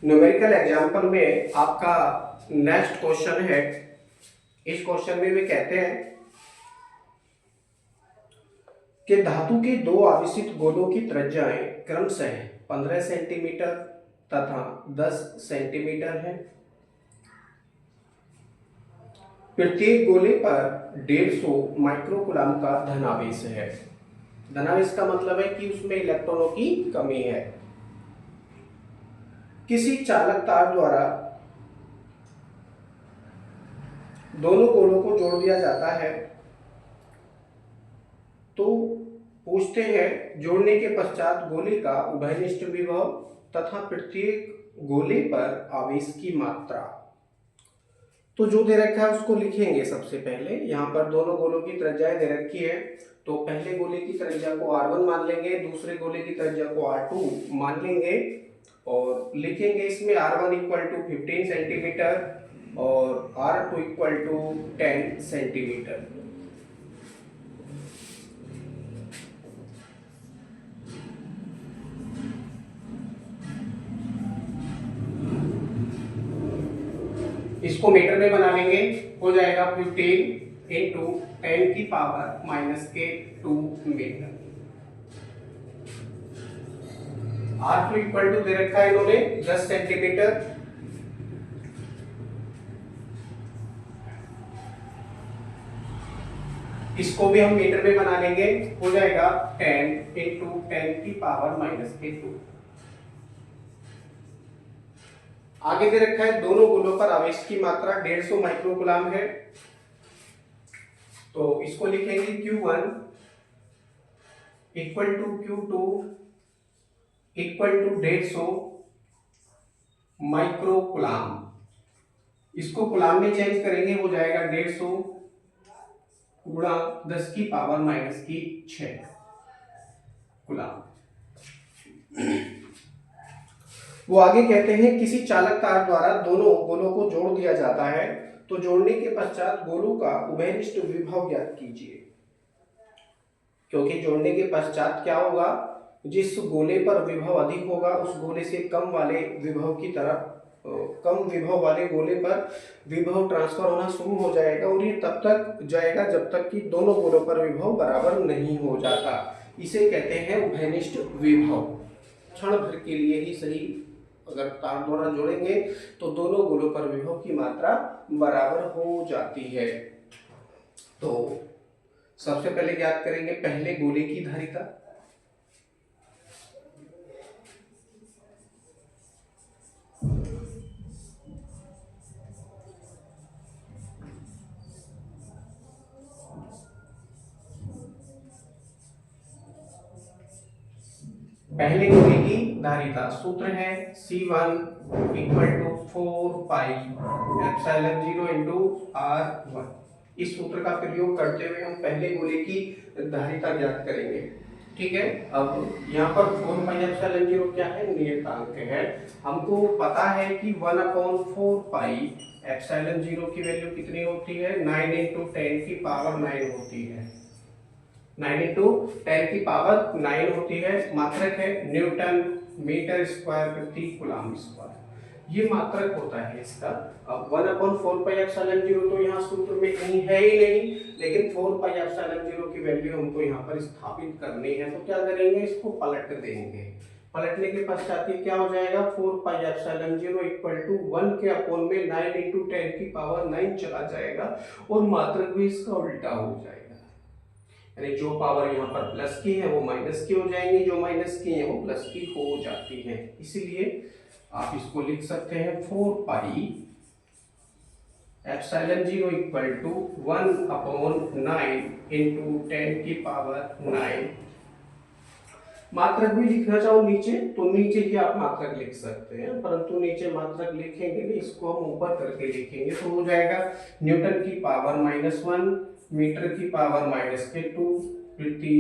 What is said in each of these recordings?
Numerical example में आपका next question है। इस क्वेश्चन में वे कहते हैं कि धातु के दो आवेशित गोलों की त्रिज्याएं क्रमशः 15 सेंटीमीटर तथा 10 सेंटीमीटर है। प्रत्येक गोले पर 150 माइक्रोकूलम का धनावेश है। धनावेश का मतलब है कि उसमें इलेक्ट्रॉनों की कमी है। किसी चालक तार द्वारा दोनों गोलों को जोड़ दिया जाता है। तो पूछते हैं जोड़ने के पश्चात गोले का उभयनिष्ठ विभव तथा प्रत्येक गोले पर आवेश की मात्रा। तो जो दे रखा है उसको लिखेंगे। सबसे पहले यहाँ पर दोनों गोलों की त्रिज्याएं दे रखी है, तो पहले गोले की त्रिज्या को R1 मान लेंगे, दूसरे गोले की त्रिज्या को R2 मान लेंगे और लिखेंगे इसमें R1 इक्वल टू 15 सेंटीमीटर और R2 इक्वल टू 10 सेंटीमीटर। इसको मीटर में बना लेंगे, हो जाएगा 15 इंटू 10 की पावर माइनस के 2 मीटर। R2 इक्वल टू दे रखा है इन्होंने 10 सेंटीमीटर। इसको भी हम मीटर में बना लेंगे, हो जाएगा 10 इंटू 10 की पावर माइनस के 2। आगे दे रखा है दोनों गोलों पर आवेश की मात्रा 150 माइक्रोकूलम है। तो इसको लिखेंगे Q1 equal to Q2 equal to 150 microcoulomb. इसको कूलम में चेंज करेंगे, हो जाएगा 150 गुणा 10 की पावर माइनस की 6 कूलम। वो आगे कहते हैं किसी चालक तार द्वारा दोनों गोलों को जोड़ दिया जाता है, तो जोड़ने के पश्चात गोलों का उभयनिष्ठ विभव ज्ञात कीजिए। क्योंकि जोड़ने के पश्चात क्या होगा, जिस गोले पर विभव अधिक होगा उस गोले से कम वाले विभव की तरफ, कम विभव वाले गोले पर विभव ट्रांसफर होना शुरू हो जाएगा और ये तब तक जाएगा जब तक कि दोनों गोलों पर विभव बराबर नहीं हो जाता। इसे कहते हैं उभयनिष्ठ विभव। क्षण भर के लिए ही सही, अगर तार द्वारा जोड़ेंगे तो दोनों गोलों पर विभव की मात्रा बराबर हो जाती है। तो सबसे पहले ज्ञात करेंगे पहले गोले की धारिता। पहले गोले की धारिता सूत्र है C1 equal to 4 pi epsilon 0 into R1। इस सूत्र का प्रयोग करते हुए हम पहले गोले की धारिता ज्ञात करेंगे। ठीक है, अब यहाँ पर 4 पाई एप्सिलॉन 0 क्या है, नियतांक है। हमको पता है कि 1/4 पाई एप्सिलॉन 0 की वैल्यू कितनी होती है, 9 इंटू 10 की पावर 9 होती है। 9 इंटू 10 की पावर 9 होती है। मात्रक है न्यूटन मीटर स्क्वायर प्रति कूलम स्क्वायर, ये मात्रक होता है इसका। अब 1/4 पाई एप्सिलॉन 0 तो यहाँ सूत्र में कहीं है ही नहीं, लेकिन 4 पाई एप्सिलॉन 0 की वैल्यू हमको यहाँ पर स्थापित करनी है। तो क्या करेंगे, इसको पलट देंगे। पलटने के पश्चात ये क्या हो जाएगा, 4 पाई एप्सिलॉन 0 इक्वल टू 1 के अपोन में 9 इंटू 10 की पावर 9 चला जाएगा और मात्रक भी इसका उल्टा हो जाएगा। यानी जो पावर यहाँ पर प्लस की है वो माइनस की हो जाएंगी, जो माइनस की है वो प्लस की हो जाती है। इसीलिए आप इसको लिख सकते हैं 4 pi epsilon 0 equal to 1/9 into 10 की पावर 9। मात्रक भी लिखना चाहो नीचे तो नीचे ही आप मात्रक लिख सकते हैं, परंतु नीचे मात्रक लिखेंगे नहीं, इसको हम ऊपर करके लिखेंगे। तो हो जाएगा न्यूटन की पावर -1 मीटर की पावर -2 प्रति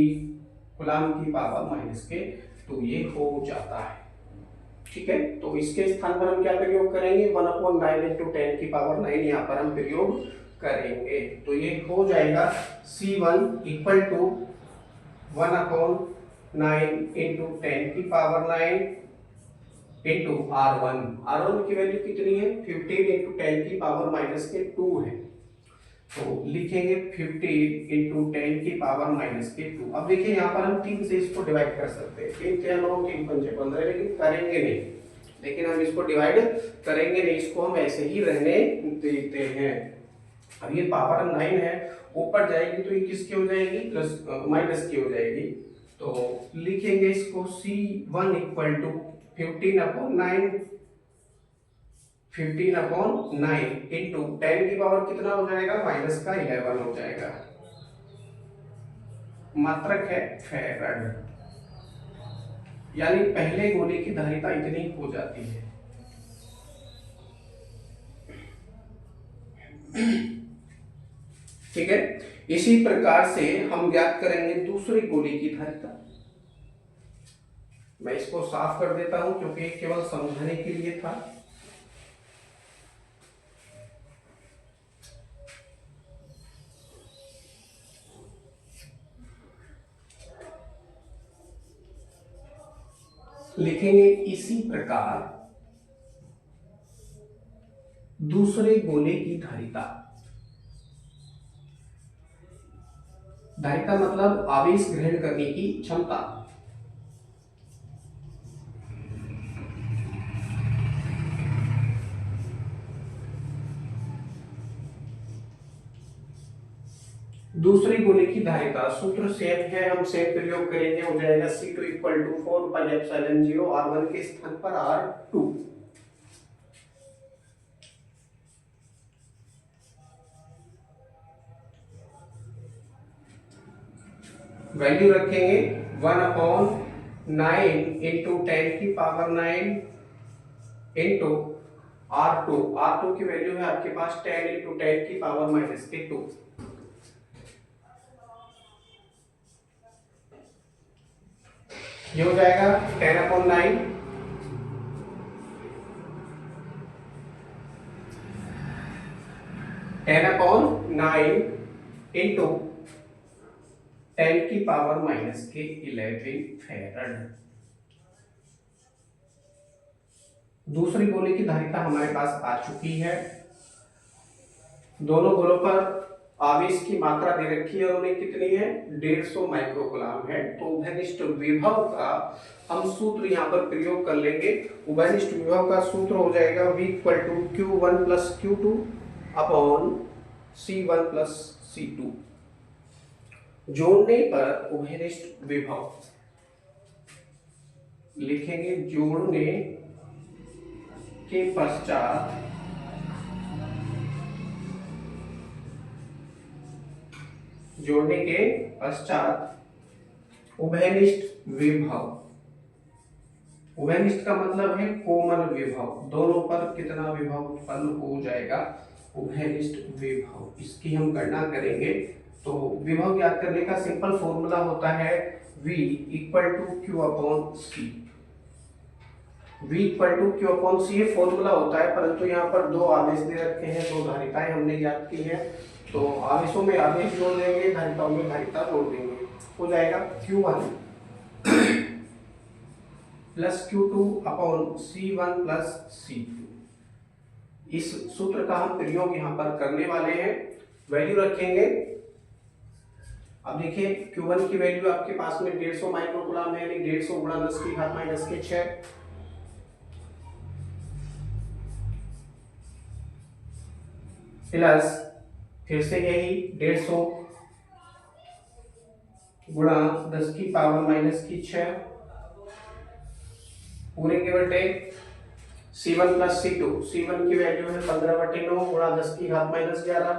कूलम की पावर -2, ये हो जाता है। ठीक है, तो इसके स्थान पर हम क्या प्रयोग करेंगे, 1/9 इंटू 10 की पावर 9 यहाँ पर हम प्रयोग करेंगे। तो ये हो जाएगा C1 इक्वल टू 1/9 इंटू 10 की पावर 9 इंटू R1 की वैल्यू कितनी है 15 इंटू 10 की पावर माइनस के 2 है, तो लिखेंगे 15 इंटू 10 की पावर माइनस के 2। अब देखिए यहाँ पर हम 3 से इसको डिवाइड कर सकते हैं, 3 3 9 3 5 15, लेकिन करेंगे नहीं, लेकिन हम इसको डिवाइड करेंगे नहीं, इसको हम ऐसे ही रहने देते हैं। अब ये पावर 9 है, ऊपर जाएगी तो ये किसकी हो जाएगी प्लस माइनस की हो जाएगी, तो लिखेंगे इसको C1 इक्वल टू 15/9 इंटू 10 की पावर कितना हो जाएगा माइनस का 11 हो जाएगा, मात्रक है फैराड, यानी पहले गोले की धारिता इतनी हो जाती है। ठीक है, इसी प्रकार से हम ज्ञात करेंगे दूसरे गोले की धारिता। मैं इसको साफ कर देता हूं क्योंकि केवल समझाने के लिए था। लिखेंगे इसी प्रकार दूसरे गोले की धारिता। धारिता मतलब आवेश ग्रहण करने की क्षमता। दूसरे गोले की धारिता सूत्र सेम है, हम सेम प्रयोग करेंगे, हो जाएगा C2 इक्वल टू 4πε0 R1 के स्थान पर R2। वैल्यू रखेंगे 1/9 इंटू 10 की पावर 9 इंटू R2 की वैल्यू है आपके पास 10 इंटू 10 की पावर माइनस के 2। ये हो जाएगा 10/9 इंटू 10 की पावर माइनस के 11 फैराड। दूसरी गोले की धारिता हमारे पास आ चुकी है। दोनों गोलों पर आवेश की मात्रा दे रखी है, उन्हें कितनी है 150 माइक्रोकूलम है। तो उभयनिष्ठ विभव का हम सूत्र यहाँ पर प्रयोग कर लेंगे। उभयनिष्ठ विभव का सूत्र हो जाएगा V equal to Q1 plus Q2 upon C1 plus C2। जोड़ने पर उभयनिष्ठ विभव लिखेंगे, जोड़ने के पश्चात उभयनिष्ठ विभव। उभयनिष्ठ का मतलब है कोमल विभव, दोनों पर कितना विभव उत्पन्न हो जाएगा उभयनिष्ठ विभव, इसकी हम गणना करेंगे। तो विभव ज्ञात करने का सिंपल फॉर्मूला होता है V equal to Q upon C। V equal to Q upon C ये फॉर्मूला होता है, परंतु यहाँ पर दो आवेश दे रखे हैं, दो धारिताएं हमने ज्ञात की है, तो आवेशों में आवेश जोड़ देंगे, धारिताओं में धारिता जोड़ देंगे, हो जाएगा Q1 plus Q2 upon C1 plus C2। इस सूत्र का हम प्रयोग यहाँ पर करने वाले हैं। वैल्यू रखेंगे, अब देखिए Q1 की वैल्यू आपके पास में 150 माइक्रोकूलम है, यानी 150 गुणा 10 की घात माइनस के 6 प्लस फिर से यही 150 गुणा 10 की पावर माइनस की 6 पूरे के बटे C1 प्लस C2। C1 की वैल्यू है 15/9 गुणा 10 की घात माइनस 11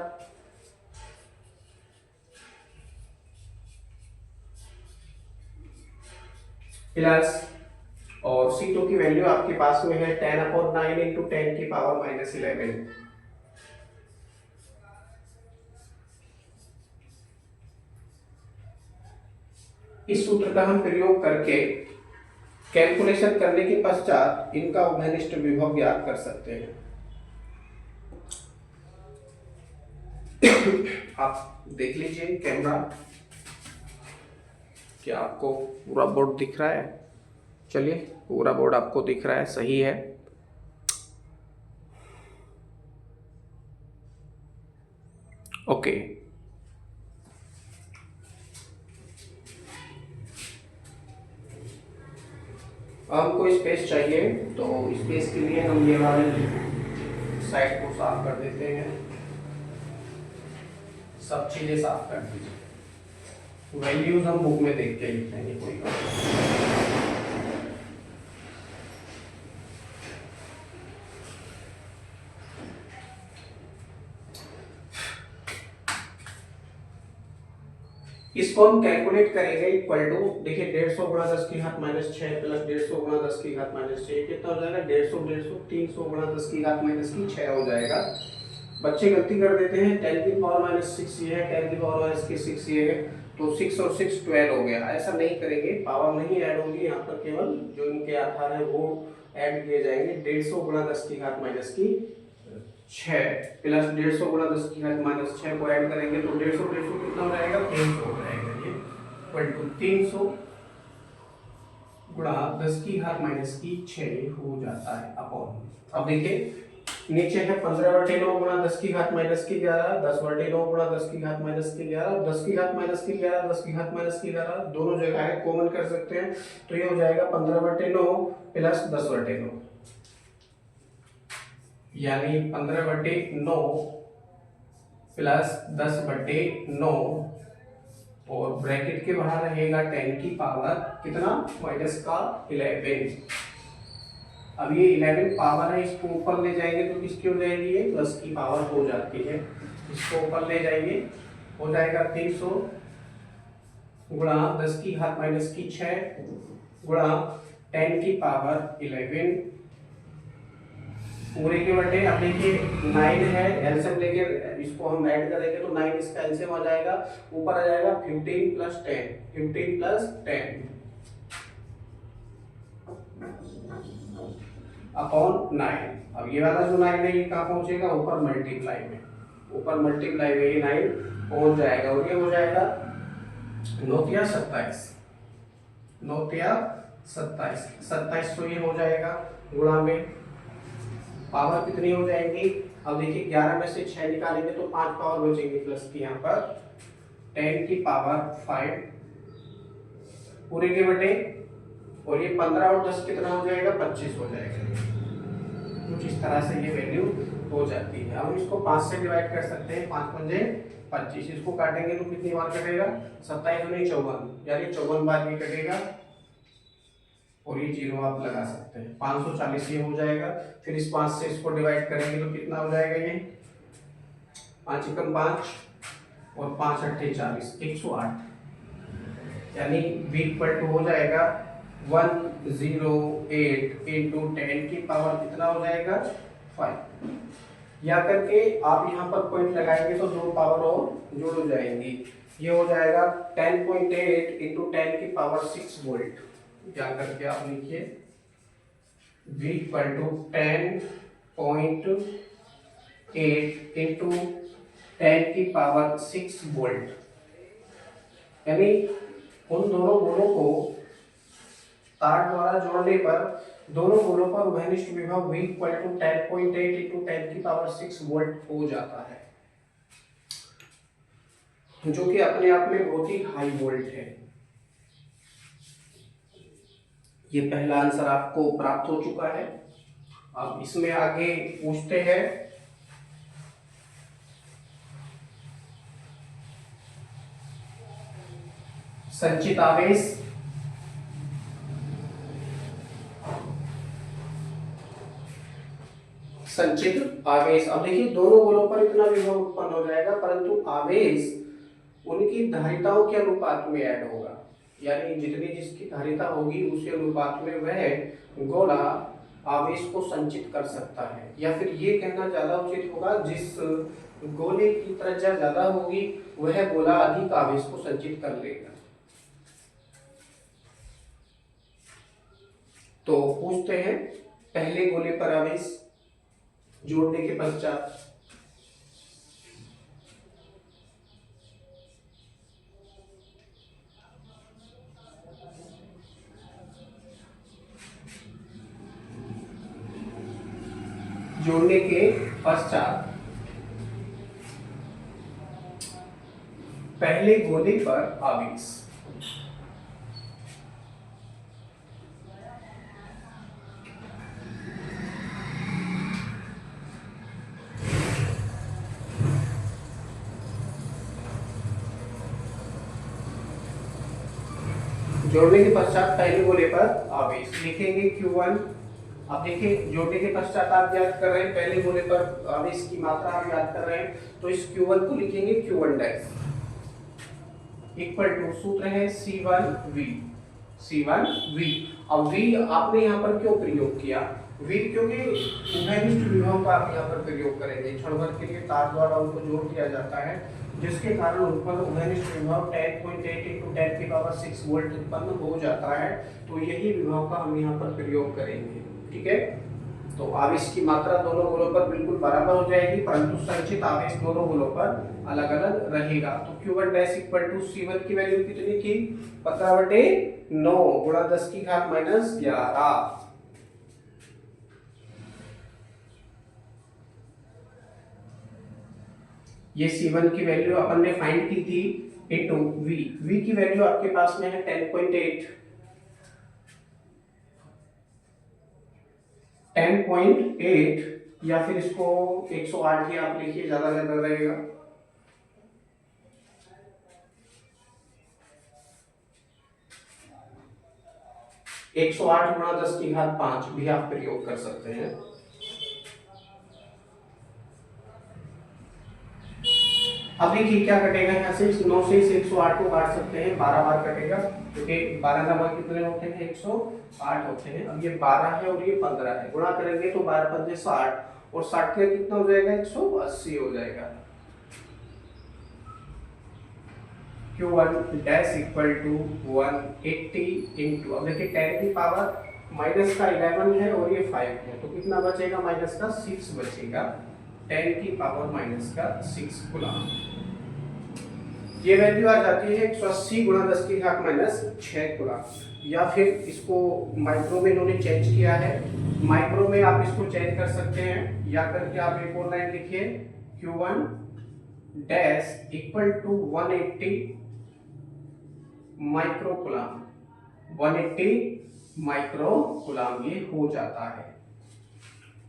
प्लस, और C2 की वैल्यू आपके पास में है 10/9 इंटू 10 की पावर माइनस 11। इस सूत्र का हम प्रयोग करके कैलकुलेशन करने के पश्चात इनका उभयनिष्ठ विभव ज्ञात कर सकते हैं। आप देख लीजिए कैमरा, क्या आपको पूरा बोर्ड दिख रहा है? चलिए पूरा बोर्ड आपको दिख रहा है, सही है। ओके, हमको स्पेस चाहिए, तो स्पेस के लिए हम ये वाले साइड को साफ कर देते हैं। सब चीजें साफ कर दीजिए। वैल्यूज हम बुक में देख के लिख लेंगे, कोई बात नहीं। इसको हम कैलकुलेट करेंगे इक्वल टू, देखिए 150 गुणा 10 की घात माइनस 6 प्लस 150 गुणा 10 की घात माइनस 6 कितना हो जाएगा? 150 300 गुणा 10 की घात माइनस की 6 हो जाएगा। बच्चे गलती कर देते हैं, 10 की पावर माइनस 6 ये है, 10 की पावर माइनस की 6 ये है, तो 6 और 6 12 हो गया। ऐसा नहीं करेंगे, पावर नहीं ऐड होगी यहाँ पर, केवल जो इनके आधार है वो ऐड किए जाएंगे। 150 गुणा 10 की घात माइनस की 6 प्लस 150 गुणा 10 की घात माइनस 6 को ऐड करेंगे तो 150 कितना हो जाएगा? 300 हो जाएगा। ये इक्वल टू 300 गुणा 10 की घात माइनस की 6 हो जाता है अपॉन। अब देखिए नीचे है 15/9 गुणा 10 की घात माइनस की 11, 10/9 गुणा 10 की घात माइनस की 11, 10 की घात माइनस की 11, 10 की घात माइनस की 11, दोनों जगह है, कॉमन कर सकते हैं, तो ये हो जाएगा 15/9 प्लस 10/9, यानी 15/9 प्लस 10/9, और ब्रैकेट के बाहर रहेगा 10 की पावर कितना? माइनस का 11। अब ये 11 पावर है, इसको ऊपर ले जाएंगे तो किसकी हो जाएगी? ये प्लस की पावर हो जाती है। इसको ऊपर ले जाइए, हो जाएगा 300 गुणा 10 की घात माइनस की 6 गुणा 10 की पावर 11 पूरे के बटे। अब देखिए 9 है, एलसीएम लेके इसको हम ऐड करेंगे तो 9 इसका एलसीएम आ जाएगा, ऊपर आ जाएगा 15 प्लस 10, 15 प्लस 10 अपॉन 9। अब ये वाला जो 9 है ये कहाँ पहुंचेगा? ऊपर मल्टीप्लाई में, ऊपर मल्टीप्लाई में ये 9 पहुंच जाएगा, और ये हो जाएगा 9 27, 9 27, तो ये हो जाएगा गुणा में पावर कितनी हो जाएंगी? अब देखिए 11 में से 6 निकालेंगे तो 5 पावर बचेंगे प्लस की, यहाँ पर 10 की पावर 5 पूरे के बटे, और ये 15 और 10 कितना हो जाएगा? 25 हो जाएगा। कुछ इस तरह से ये वैल्यू हो जाती है। अब इसको 5 से डिवाइड कर सकते हैं, 5 पंजे 25, इसको काटेंगे तो कितनी बार कटेगा? 27 दूनी 54, यानी 54 बार ये कटेगा, और ये जीरो आप लगा सकते हैं। 540 ये हो जाएगा। फिर इस 5 से इसको डिवाइड करेंगे तो कितना हो जाएगा? ये 5 एकम 5 और 5 अट्ठे 40, 108, यानी v इक्वल टू हो जाएगा 108 इंटू 10 की पावर कितना हो जाएगा? 5। या करके आप यहाँ पर पॉइंट लगाएंगे तो दो पावर और जुड़ हो जाएंगी, ये हो जाएगा 10.8 इंटू 10 की पावर 6 वोल्ट। या करके आप लिखिए v इक्वल टू 10.8 इंटू 10 की पावर 6 वोल्ट, यानी उन दोनों गोलों को तार द्वारा जोड़ने पर दोनों गोलों पर उभयनिष्ठ विभव v इक्वल टू 10.8 इंटू 10 की पावर 6 वोल्ट हो जाता है, जो कि अपने आप में बहुत ही हाई वोल्ट है। ये पहला आंसर आपको प्राप्त हो चुका है। अब इसमें आगे पूछते हैं संचित आवेश संचित आवेश। अब देखिए दोनों गोलों पर इतना विभव उत्पन्न हो जाएगा, परंतु आवेश उनकी धारिताओं के अनुपात में ऐड होगा, यानी जितनी जिसकी धारिता होगी उसी अनुपात में वह गोला आवेश को संचित कर सकता है। या फिर ये कहना ज्यादा उचित होगा, जिस गोले की त्रिज्या ज्यादा होगी वह गोला अधिक आवेश को संचित कर लेगा। तो पूछते हैं पहले गोले पर आवेश जोड़ने के पश्चात जोड़ने के पश्चात पहले गोले पर आवेश। जोड़ने के पश्चात पहले गोले पर आवेश लिखेंगे Q1। अब देखिए जोड़ने के पश्चात आप याद कर रहे हैं, पहले गोले पर आवेश की मात्रा आप याद कर रहे हैं, तो इस Q1 को लिखेंगे Q1 डैश इक्वल टू, सूत्र है C1V। अब V आपने यहाँ पर क्यों प्रयोग किया? V क्योंकि उभयनिष्ठ विभव का आप यहाँ पर प्रयोग करेंगे। क्षण भर के लिए तार द्वारा उनको जोड़ दिया जाता है, जिसके कारण उत्पन्न उभयनिष्ठ विभव 10.8 × 10⁶ वोल्ट उत्पन्न हो जाता है। तो यही विभव का हम यहाँ पर प्रयोग करेंगे। ठीक है, तो आवेश की मात्रा दोनों गोलों पर बिल्कुल बराबर हो जाएगी, परंतु संचित आवेश दोनों गोलों पर अलग अलग रहेगा। तो Q1 dash equal to C1 की वैल्यू कितनी थी? 15/9 गुणा 10⁻11। ये C1 की वैल्यू अपन ने फाइंड की थी इनटू V की वैल्यू आपके पास में है 10.8 या फिर इसको 108 ही आप लिखिए, ज्यादा बेहतर रहेगा। एक 108 गुणा 10⁵ भी आप प्रयोग कर सकते हैं। अब देखिए क्या कटेगा, यहाँ से 9 से इस 108 को काट सकते हैं, 12 बार कटेगा, क्योंकि 12 नंबर कितने होते हैं? 108 होते हैं। अब ये 12 है और ये 15 है, गुणा करेंगे तो 12 पंजे 60 और 60 का कितना हो जाएगा? 180 हो जाएगा। Q1 dash equal to 180 into, अब देखिए 10 की पावर माइनस का 11 है और ये 5 है, तो कितना बचेगा? माइनस का 6 बचेगा। 10 की पावर माइनस का 6 कूलम। ये वैल्यू आ जाती है 180 गुणा 10⁻⁻6 कूलम। या फिर इसको माइक्रो में इन्होंने चेंज किया है, माइक्रो में आप इसको चेंज कर सकते हैं, या करके आप एक और लाइन लिखिए Q1 dash equal to 180 micro coulomb. 180 micro coulomb ये हो जाता है।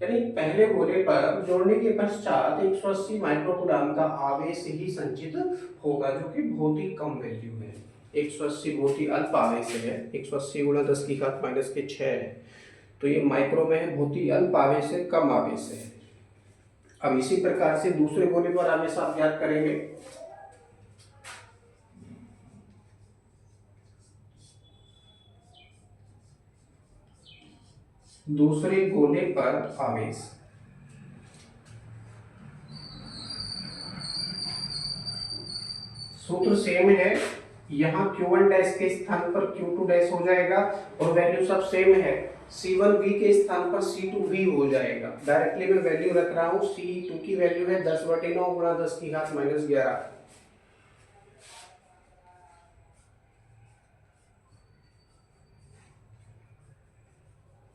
यानी पहले गोले पर जोड़ने के पश्चात 180 माइक्रोकूलम का आवेश ही संचित होगा, जो कि बहुत ही कम वैल्यू है। 180 बहुत ही अल्प आवेश है, 180 गुणा 10⁻⁻6 है, तो ये माइक्रो में है, बहुत ही अल्प आवेश है, कम आवेश है। अब इसी प्रकार से दूसरे गोले पर आवेश आप याद करेंगे। दूसरे गोले पर आवेश, सूत्र सेम है। यहाँ Q1 डैश के स्थान पर Q2 डैश हो जाएगा और वैल्यू सब सेम है। C1V के स्थान पर C2V हो जाएगा। डायरेक्टली मैं वैल्यू रख रहा हूँ, C2 की वैल्यू है 10/9 गुणा 10⁻⁻11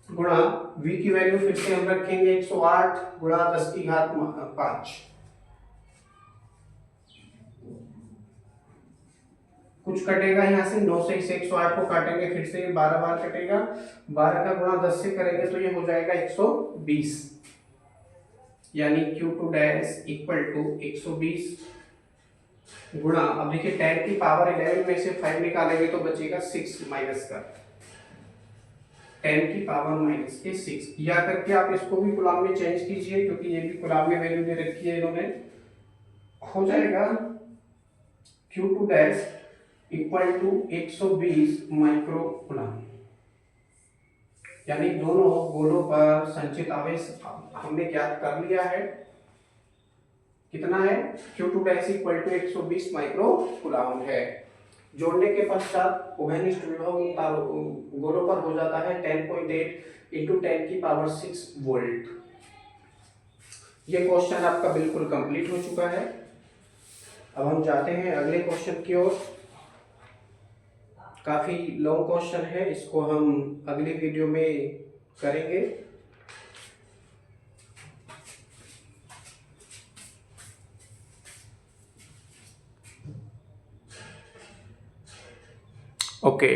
गुणा V की वैल्यू फिर से हम रखेंगे 108 गुणा 10⁵5। कुछ कटेगा यहाँ से, 9 से इस 108 को काटेंगे, फिर से ये 12 बार कटेगा, 12 का गुणा 10 से करेंगे तो ये हो जाएगा 120। यानी Q2 डैश इक्वल टू 120 गुणा, अब देखिए 10 की पावर 11 में से 5 निकालेंगे तो बचेगा 6 माइनस का 10 की पावर माइनस के 6। या करके आप इसको भी कूलम में चेंज कीजिए, क्योंकि ये भी कूलम में वैल्यू दे रखी है इन्होंने। हो जाएगा Q2 dash equal to 120 micro coulomb. यानी दोनों गोलों पर संचित आवेश हमने ज्ञात कर लिया है। कितना है? Q2 dash equal to 120 micro coulomb है। जोड़ने के पश्चात उभयनिष्ठ विभव गोलों पर हो जाता है 10.8 × 10⁻6 वोल्ट। ये क्वेश्चन आपका बिल्कुल कंप्लीट हो चुका है। अब हम जाते हैं अगले क्वेश्चन की ओर। काफी लॉन्ग क्वेश्चन है, इसको हम अगली वीडियो में करेंगे। ओके।